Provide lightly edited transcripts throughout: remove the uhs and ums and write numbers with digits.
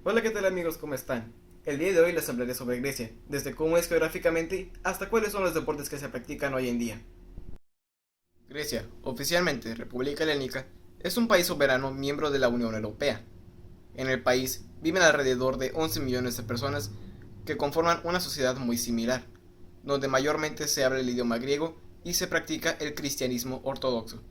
Hola, ¿qué tal amigos? ¿Cómo están? El día de hoy les hablaré sobre Grecia, desde cómo es geográficamente hasta cuáles son los deportes que se practican hoy en día. Grecia, oficialmente República Helénica, es un país soberano miembro de la Unión Europea. En el país viven alrededor de 11 millones de personas que conforman una sociedad muy similar, donde mayormente se habla el idioma griego y se practica el cristianismo ortodoxo.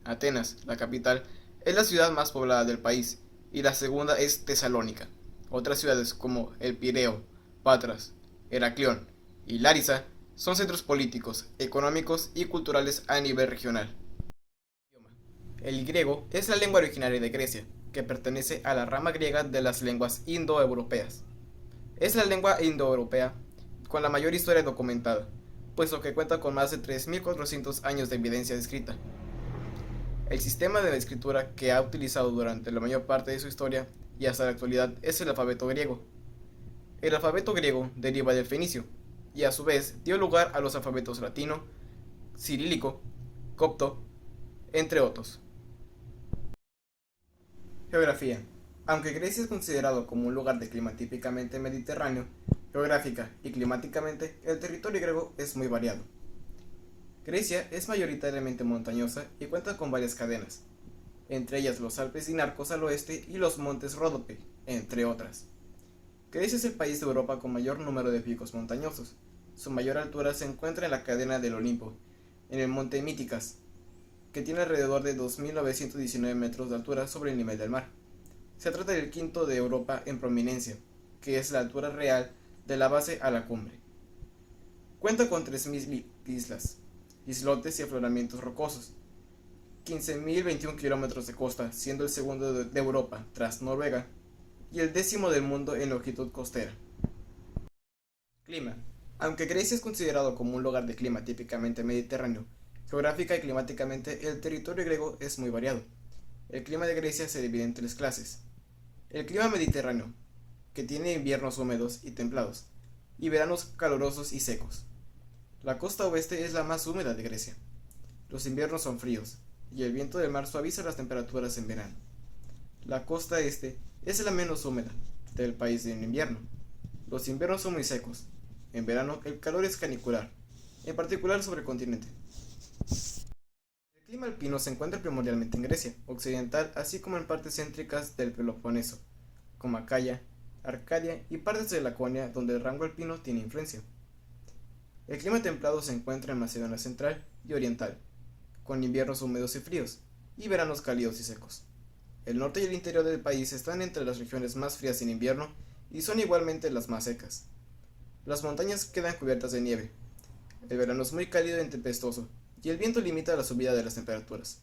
Atenas, la capital, es la ciudad más poblada del país y la segunda es Tesalónica. Otras ciudades como El Pireo, Patras, Heraclión y Larisa son centros políticos, económicos y culturales a nivel regional. El griego es la lengua originaria de Grecia, que pertenece a la rama griega de las lenguas indoeuropeas. Es la lengua indoeuropea con la mayor historia documentada, puesto que cuenta con más de 3.400 años de evidencia escrita. El sistema de escritura que ha utilizado durante la mayor parte de su historia y hasta la actualidad es el alfabeto griego. El alfabeto griego deriva del fenicio y a su vez dio lugar a los alfabetos latino, cirílico, copto, entre otros. Geografía. Aunque Grecia es considerado como un lugar de clima típicamente mediterráneo, geográfica y climáticamente el territorio griego es muy variado. Grecia es mayoritariamente montañosa y cuenta con varias cadenas, entre ellas los Alpes Dinarcos al oeste y los montes Ródope, entre otras. Grecia es el país de Europa con mayor número de picos montañosos. Su mayor altura se encuentra en la cadena del Olimpo, en el monte Míticas, que tiene alrededor de 2.919 metros de altura sobre el nivel del mar. Se trata del quinto de Europa en prominencia, que es la altura real de la base a la cumbre. Cuenta con 3.000 islas, islotes y afloramientos rocosos, 15.021 kilómetros de costa, siendo el segundo de Europa tras Noruega y el décimo del mundo en longitud costera. Clima. Aunque Grecia es considerado como un lugar de clima típicamente mediterráneo, geográfica y climáticamente el territorio griego es muy variado. El clima de Grecia se divide en tres clases. El clima mediterráneo, que tiene inviernos húmedos y templados, y veranos calurosos y secos. La costa oeste es la más húmeda de Grecia. Los inviernos son fríos, y el viento del mar suaviza las temperaturas en verano. La costa este es la menos húmeda del país en invierno. Los inviernos son muy secos. En verano el calor es canicular, en particular sobre el continente. El clima alpino se encuentra primordialmente en Grecia occidental, así como en partes céntricas del Peloponeso, como Acaya, Arcadia y partes de Laconia, donde el rango alpino tiene influencia. El clima templado se encuentra en Macedonia central y oriental, con inviernos húmedos y fríos, y veranos cálidos y secos. El norte y el interior del país están entre las regiones más frías en invierno y son igualmente las más secas. Las montañas quedan cubiertas de nieve. El verano es muy cálido y tempestuoso, y el viento limita la subida de las temperaturas.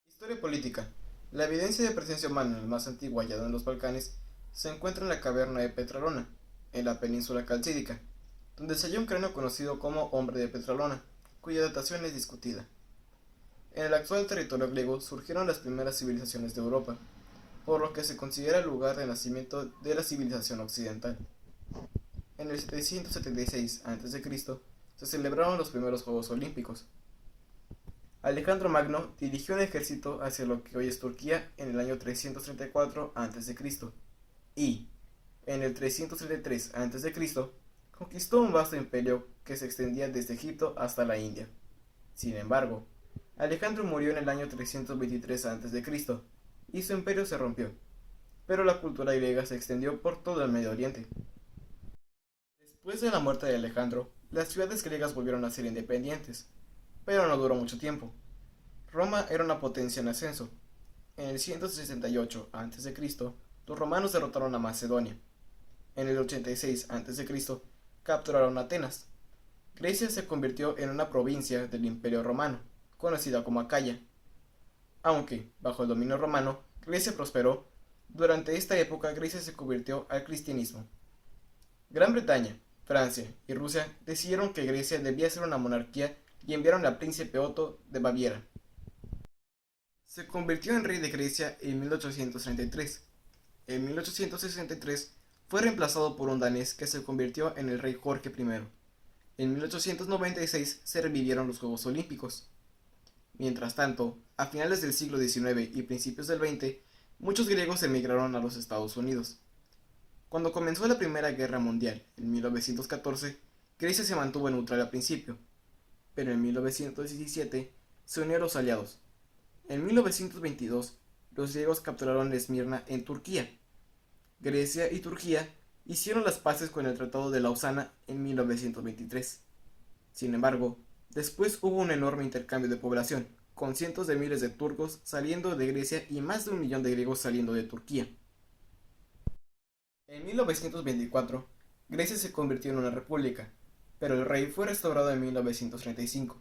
Historia política. La evidencia de presencia humana más antigua hallada en los Balcanes se encuentra en la caverna de Petralona, en la península calcídica, donde se halló un cráneo conocido como Hombre de Petralona, cuya datación es discutida. En el actual territorio griego surgieron las primeras civilizaciones de Europa, por lo que se considera el lugar de nacimiento de la civilización occidental. En el 776 a.C. se celebraron los primeros Juegos Olímpicos. Alejandro Magno dirigió un ejército hacia lo que hoy es Turquía en el año 334 a.C. y, en el 333 a.C., conquistó un vasto imperio que se extendía desde Egipto hasta la India. Sin embargo, Alejandro murió en el año 323 a.C. y su imperio se rompió, pero la cultura griega se extendió por todo el Medio Oriente. Después de la muerte de Alejandro, las ciudades griegas volvieron a ser independientes, pero no duró mucho tiempo. Roma era una potencia en ascenso. En el 168 a.C., los romanos derrotaron a Macedonia. En el 86 a.C., capturaron Atenas. Grecia se convirtió en una provincia del Imperio Romano, conocida como Acaya. Aunque, bajo el dominio romano, Grecia prosperó, durante esta época Grecia se convirtió al cristianismo. Gran Bretaña, Francia y Rusia decidieron que Grecia debía ser una monarquía y enviaron al príncipe Otto de Baviera. Se convirtió en rey de Grecia en 1833. En 1863 fue reemplazado por un danés que se convirtió en el rey Jorge I. En 1896 se revivieron los Juegos Olímpicos. Mientras tanto, a finales del siglo XIX y principios del XX, muchos griegos emigraron a los Estados Unidos. Cuando comenzó la Primera Guerra Mundial, en 1914, Grecia se mantuvo neutral al principio, pero en 1917 se unió a los aliados. En 1922, los griegos capturaron Esmirna en Turquía. Grecia y Turquía hicieron las paces con el Tratado de Lausana en 1923. Sin embargo, después hubo un enorme intercambio de población, con cientos de miles de turcos saliendo de Grecia y más de 1 millón de griegos saliendo de Turquía. En 1924, Grecia se convirtió en una república, pero el rey fue restaurado en 1935.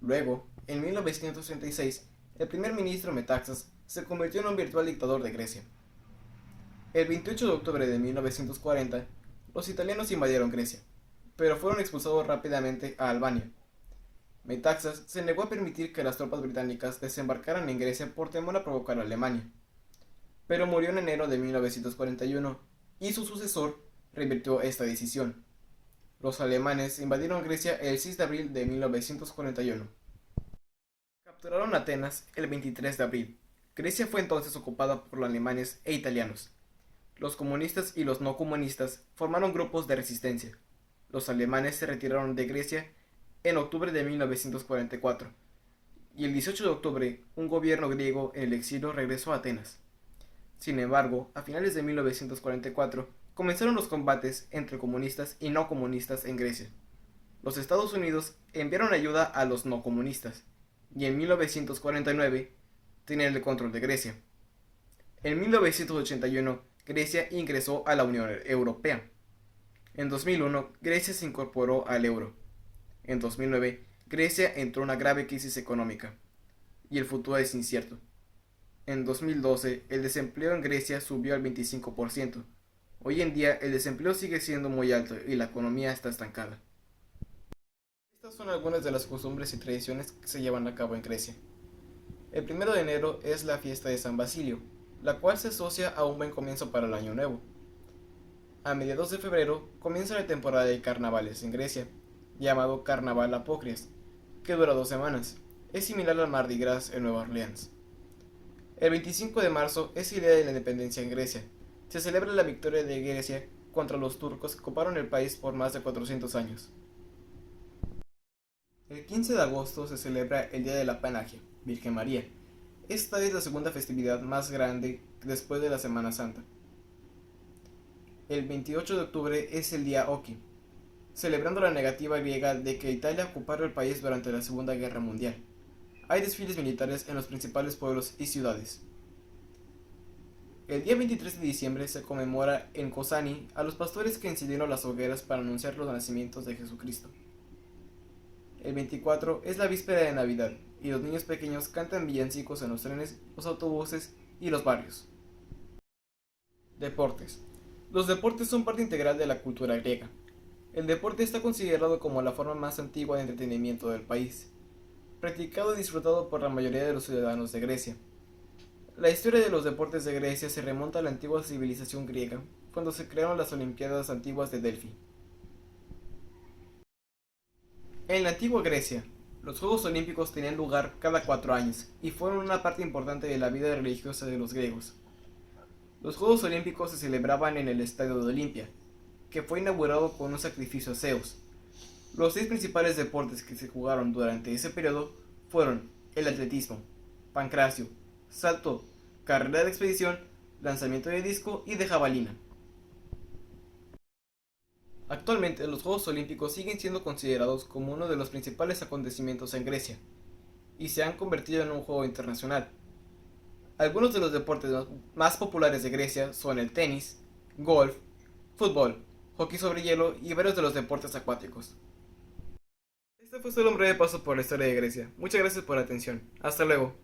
Luego, en 1936, el primer ministro Metaxas se convirtió en un virtual dictador de Grecia. El 28 de octubre de 1940, los italianos invadieron Grecia, pero fueron expulsados rápidamente a Albania. Metaxas se negó a permitir que las tropas británicas desembarcaran en Grecia por temor a provocar a Alemania, pero murió en enero de 1941 y su sucesor revirtió esta decisión. Los alemanes invadieron Grecia el 6 de abril de 1941. Capturaron Atenas el 23 de abril. Grecia fue entonces ocupada por los alemanes e italianos. Los comunistas y los no comunistas formaron grupos de resistencia. Los alemanes se retiraron de Grecia en octubre de 1944 y el 18 de octubre un gobierno griego en el exilio regresó a Atenas. Sin embargo, a finales de 1944 comenzaron los combates entre comunistas y no comunistas en Grecia. Los Estados Unidos enviaron ayuda a los no comunistas y en 1949 tenían el control de Grecia. En 1981 Grecia ingresó a la Unión Europea. En 2001 Grecia se incorporó al euro. En 2009 Grecia entró en una grave crisis económica y el futuro es incierto. En 2012 el desempleo en Grecia subió al 25%. Hoy en día el desempleo sigue siendo muy alto y la economía está estancada. Estas son algunas de las costumbres y tradiciones que se llevan a cabo en Grecia. El 1 de enero es la fiesta de San Basilio, la cual se asocia a un buen comienzo para el año nuevo. A mediados de febrero comienza la temporada de carnavales en Grecia, llamado Carnaval Apócrias, que dura 2 semanas. Es similar al Mardi Gras en Nueva Orleans. El 25 de marzo es el Día de la Independencia en Grecia. Se celebra la victoria de Grecia contra los turcos que ocuparon el país por más de 400 años. El 15 de agosto se celebra el Día de la Panagia, Virgen María. Esta es la segunda festividad más grande después de la Semana Santa. El 28 de octubre es el Día Oki, celebrando la negativa griega de que Italia ocupara el país durante la Segunda Guerra Mundial. Hay desfiles militares en los principales pueblos y ciudades. El día 23 de diciembre se conmemora en Kozani a los pastores que encendieron las hogueras para anunciar los nacimientos de Jesucristo. El 24 es la víspera de Navidad y los niños pequeños cantan villancicos en los trenes, los autobuses y los barrios. Deportes. Los deportes son parte integral de la cultura griega. El deporte está considerado como la forma más antigua de entretenimiento del país, practicado y disfrutado por la mayoría de los ciudadanos de Grecia. La historia de los deportes de Grecia se remonta a la antigua civilización griega, cuando se crearon las Olimpiadas antiguas de Delfi. En la antigua Grecia, los Juegos Olímpicos tenían lugar cada 4 años y fueron una parte importante de la vida religiosa de los griegos. Los Juegos Olímpicos se celebraban en el estadio de Olimpia, que fue inaugurado con un sacrificio a Zeus. Los 6 principales deportes que se jugaron durante ese periodo fueron el atletismo, pancracio, salto, carrera de expedición, lanzamiento de disco y de jabalina. Actualmente los Juegos Olímpicos siguen siendo considerados como uno de los principales acontecimientos en Grecia y se han convertido en un juego internacional. Algunos de los deportes más populares de Grecia son el tenis, golf, fútbol, hockey sobre hielo y varios de los deportes acuáticos. Este fue solo un breve paso por la historia de Grecia. Muchas gracias por la atención. Hasta luego.